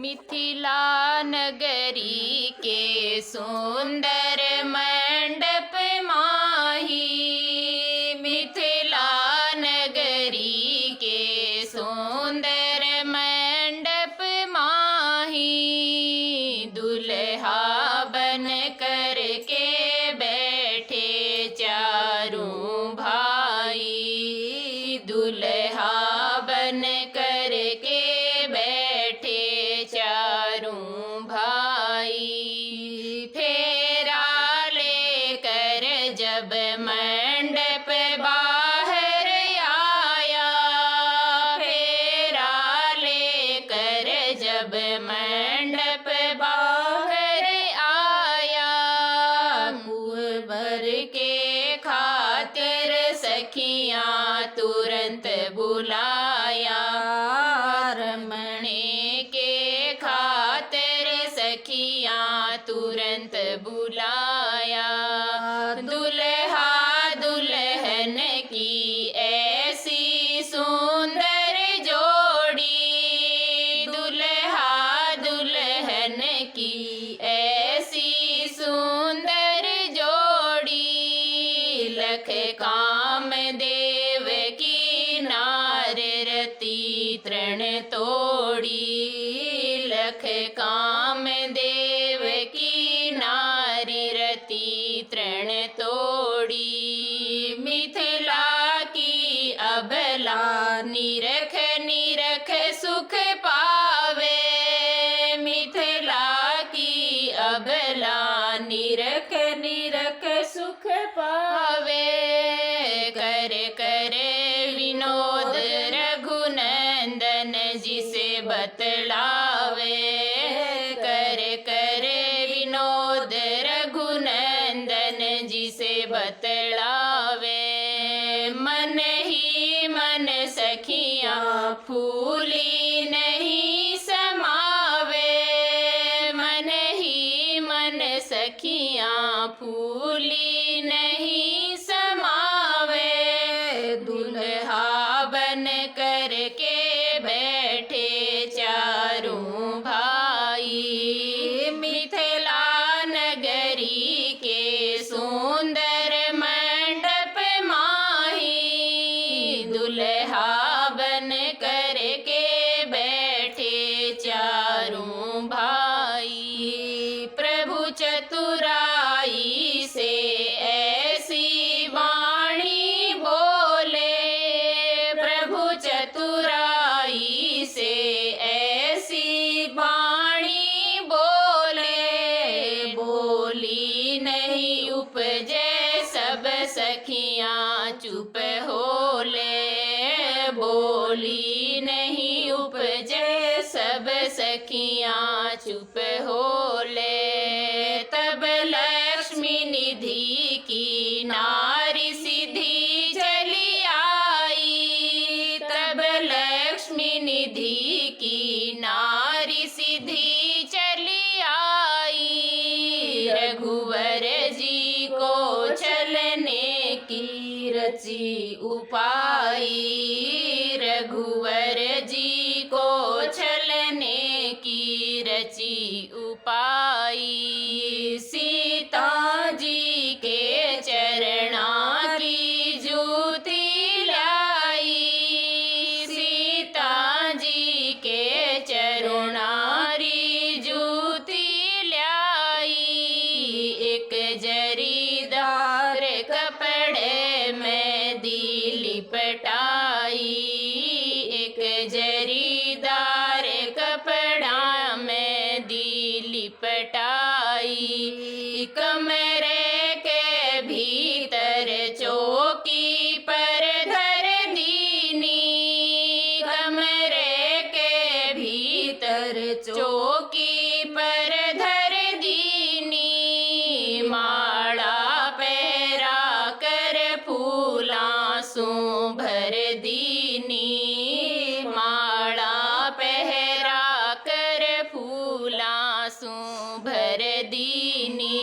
मिथिला नगरी के सुंदर मंडप माही। मिथिला नगरी के सुंदर मंडप माही। दुल्हा बन कर के बैठे चारों भाई। दुल्हा बन कर के बैठे चारों भाई। फेरा लेकर जब मंडप बाहर आया। फेरा लेकर जब मंडप बाहर आया। कुंवर के खातिर सखियां तुरंत बुलाया। रमणे के खातिर सखियां तुरंत बुलाया। दुल्हा दुल्हन की ऐसी सुंदर जोड़ी। दुल्हा दुल्हन की ऐसी सुंदर जोड़ी। लख कामदेव की नार रति तृण तोड़ी। लख कामदेव की नारी रति तृण तोड़ी। मिथिला की अबला निरख निरख सुख पावे। मिथिला की अबला निरख निरख सुख पावे। कर कर विनोद रघुनंदन जिसे बतलावे। कर कर विनोद रघुनंदन जिसे बतलावे। मन ही मन सखियां फूली नहीं समावे। मन ही मन सखियां फूली नहीं समावे। दुल्हा बन कर के बैठे चारों भाई। मिथिला नगरी के सुंदर मंडप माही। दुल्हा बन कर के बैठे चारों भाई। प्रभु चतुराई से ऐसी वाणी बोले। प्रभु चतुराई से ऐसी वाणी बोले। बोली नहीं उपजे सब सखियां चुप होले। बोली नहीं उपजे सब सखियां चुप होले। तब लक्ष्मी निधि की नारी सिद्धि चली आई। तब लक्ष्मी निधि की नारी सिद्धि चली आई। रघुवर जी को चलने की रची उपाई। रघुवर जी को चलने की रची उपाई। सीता जी के चरणा की जूती लाई। सीता जी के चरणारी जूती लाई। एक जरीदार कपड़े में दी लिपटाई। एक जरीदार कपड़ा में दी लिपटाई। कमरे के भीतर चौकी पर धर दीनी। कमरे के भीतर चौकी पर धर दीनी। माला पहरा कर फूला सो भर दीनी। माला पहरा कर फूला सो भर दीनी।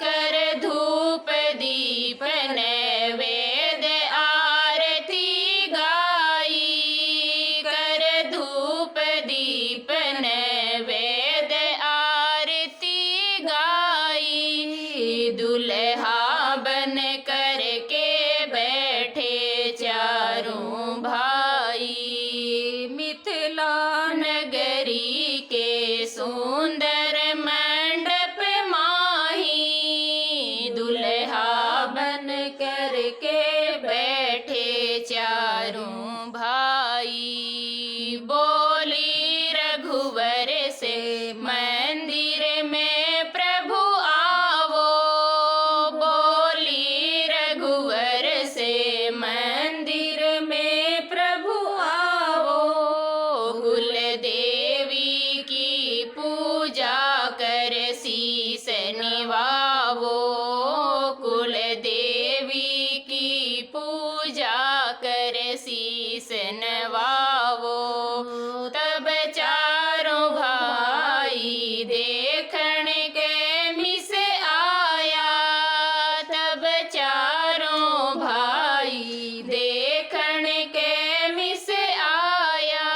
कर धूप दीप नैवेद्य आरती गाई। कर धूप दीप नैवेद्य सुंदर मंडप माही, दुल्हा बन कर के बैठे चारों भाई। बोली रघुवर से मंदिर में प्रभु आवो, बोली रघुवर से मंदिर में प्रभु आवो। कुल देवी की पूजा कर शीस निवावो, कुल देवी की पूजा कर शीस नवावो। तब चारों भाई देखण के मिस आया, तब चारों भाई देखण के मिस आया।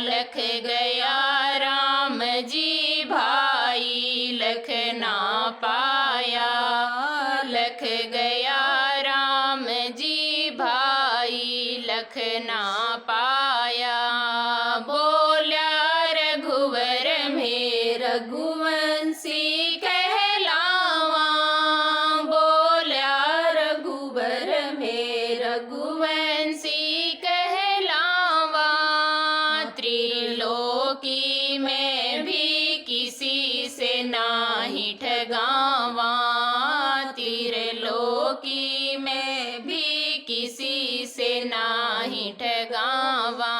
लख गया राम जी भाई लख ना पाया, लख गया राम जी भाई लख ना पाया। बोल्या रघुवर में रघुवंशी कहलावा, बोल्या रघुवर में रघुवंशी कहलावा। त्रिलोकी में भी किसी से नाही ठगावा, त्रिलोकी में भी किसी से नाही ठगावा।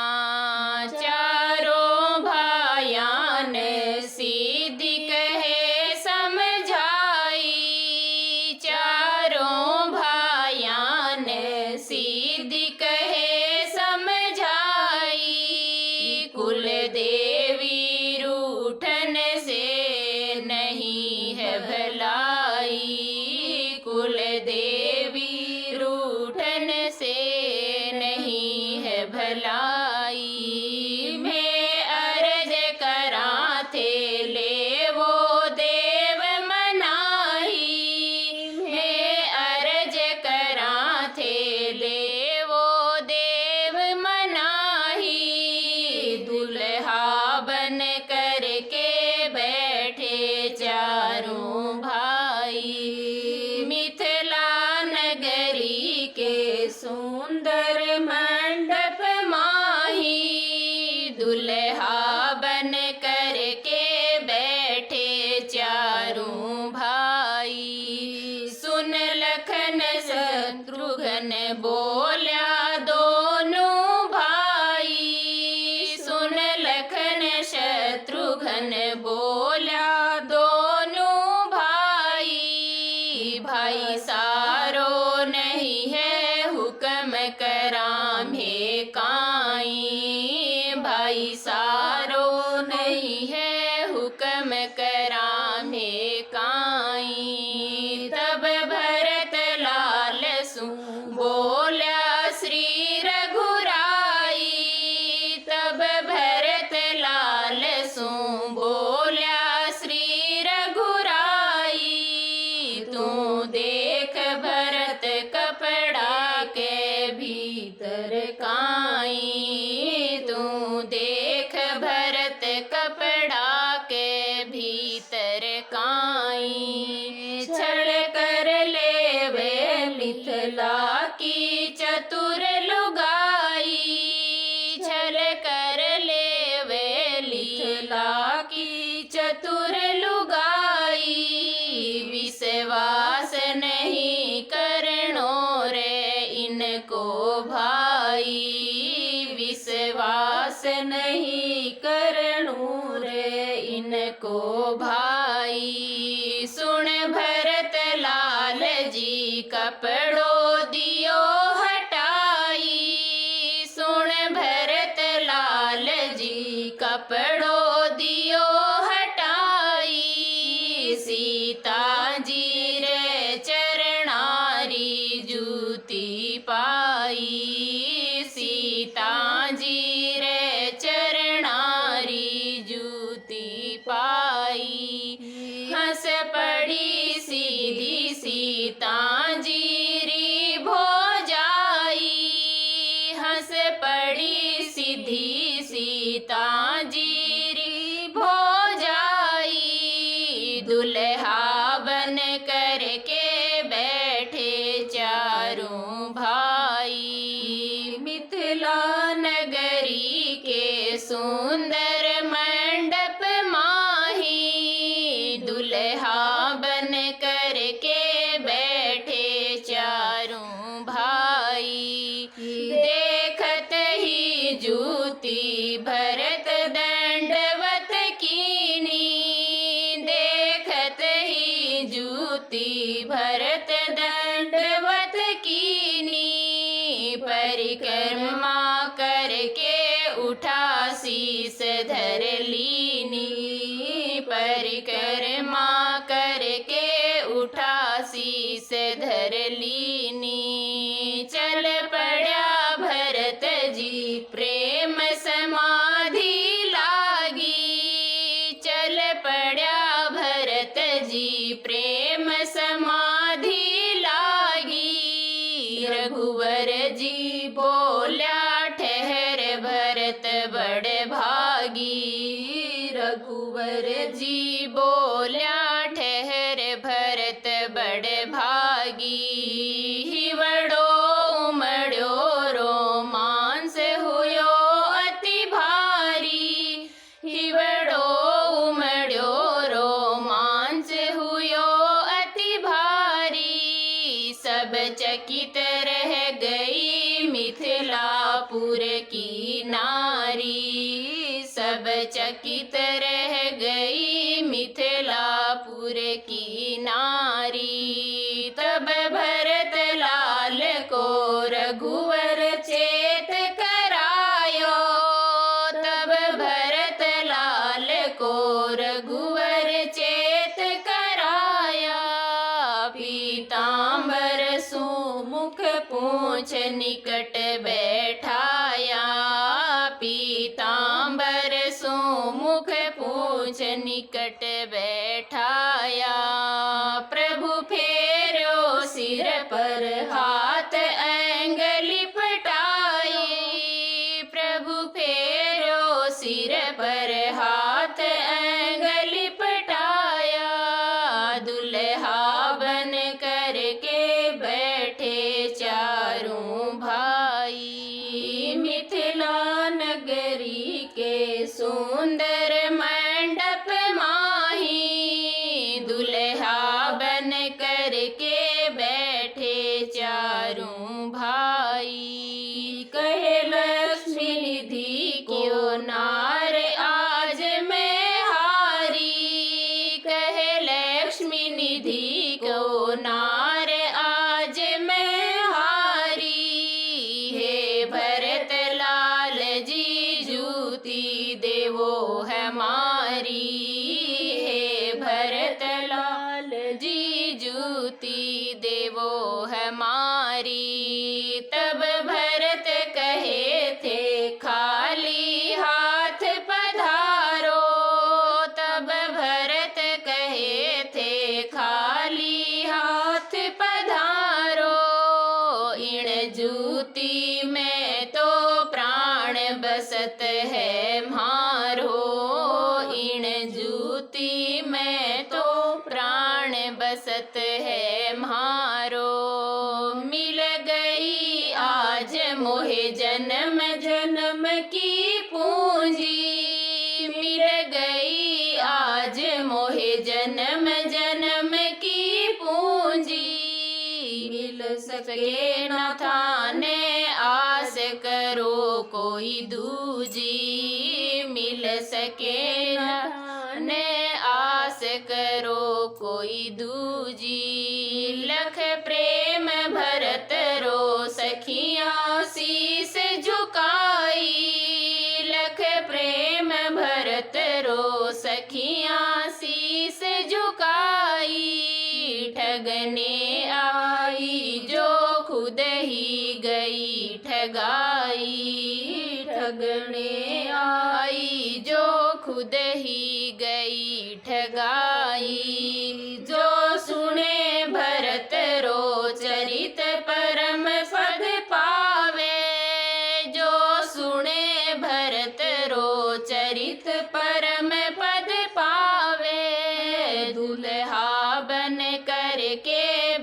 चारों भाइयों ने सीधी कहे समझाई, चारों भाइयों ने सीधी कहे समझाई। कुल देवी रूठन से नहीं है भलाई, कुल देवी रूठन से नहीं है भलाई। मैं अर्ज करा थे ले वो देव मनाही, मैं अर्ज करा थे ले वो देव मनाही। दुल्हा बन कर के बैठे चारों भाई, मिथिला नगरी के सुंदर मंडप माही। दुल्हा बन कर के बैठे चारों भाई। सुन लखन शत्रुघ्न बोल्या दोनों भाई, सुन लखन शत्रुघ्न बोल्या दोनों भाई। भाई सारो नहीं है हुक्म कराम है काई, भाई सारो नहीं है हुक्म कराम है काई। तब भरत लाल सु बोल्या श्री रघुराई, तब भरत लाल सु बोल्या श्री रघुराई। तू देख भरत कपड़ा के भीतर काई, तू देख भरत कपड़ा के भीतर काई। छल कर ले वे मिथिला की चतुर लुगाई, छल कर ले वे मिथिला की चतुर लुगाई। विश्वास नहीं करनो रे इनको भाई, विश्वास नहीं करनो रे इनको भाई। सुन भरत लाल जी कपड़ों दियो हटाई, सुन भरत लाल जी कपड़ों दियो हटाई। सीता जी रे चरणारी जूती पाई, सीता जी रे चरणारी जूती पाई। हंस पड़ी सीधी सीता जी री भोजाई, हंस पड़ी सीधी सीता जी री भोजाई। भरत दंडवत कीनी, परिक्रमा करके उठा शीस धर लीनी, परिक्रमा करके उठा शीस धर लीनी। चल पड़ा भरत जी प्रेम समाधि लागी, चल पड़ा भरत जी प्रेम समाधि लागी। रघुवर जी बोल्या ठहर भरत बड़ भागी, रघुवर जी बोल्या ठहर भरत बड़ भागी। हिवड़ो उमड़ो रोमांस हुयो अति भारी, हिवड़ो उमड़ो रोमांस हुयो अति भारी। सब चकित रह गई मिथिलापुर की नारी, सब चकित रह गई मिथिलापुर की नारी। तब भरत लाल को रघुवर चेत करायो, तब भरत लाल को रघुवर चेत कराया। पीतांबर सुमुख पूंछ निकट बैठाया, पीतांबर सुमुख पूंछ निकट बैठाया। प्रभु फेरो सिर पर हाथ अंगुली पटाई, प्रभु फेरो सिर पर हाथ अंगुली पटाया। दुल्हा बन करके बैठे चारों भाई, मिथिला नगरी के सुंदर मंडप माही। दुल्हा बन करके बैठे चारों भाई। कहे लक्ष्मी निधि क्यों नार आज मैं हारी, कहे लक्ष्मी निधि को नार आज मैं हारी। हे भरत लाल जी जूती देवो हमारी, हे भरत लाल जी जूती देवो हमारी। तब भरत कहे थे खाली हाथ पधारो, तब भरत कहे थे खाली हाथ पधारो। इण जूती में तो प्राण बसत है म्हारो, इण जूती में तो प्राण बसत है म्हारो। मिल गई आज मोहे जन्म जन्म की पूंजी, मिल गई आज मोहे जन्म जन्म की पूंजी। मिल सके न थाने आस करो कोई दूजी, मिल सके न थाने आस करो कोई दूजी। लख प्रेम भरत रो सखियाँ शीस झुकाई, लख प्रेम भरत रो सखियाँ शीस झुकाई। ठगने आई जो खुद ही गई ठगाई, ठगने आई जो खुद ही गई ठगाई। जो सुने भरत रो चरित परम पद पावे, जो सुने भरत रो चरित परम पद पावे। दुल्हा बन करके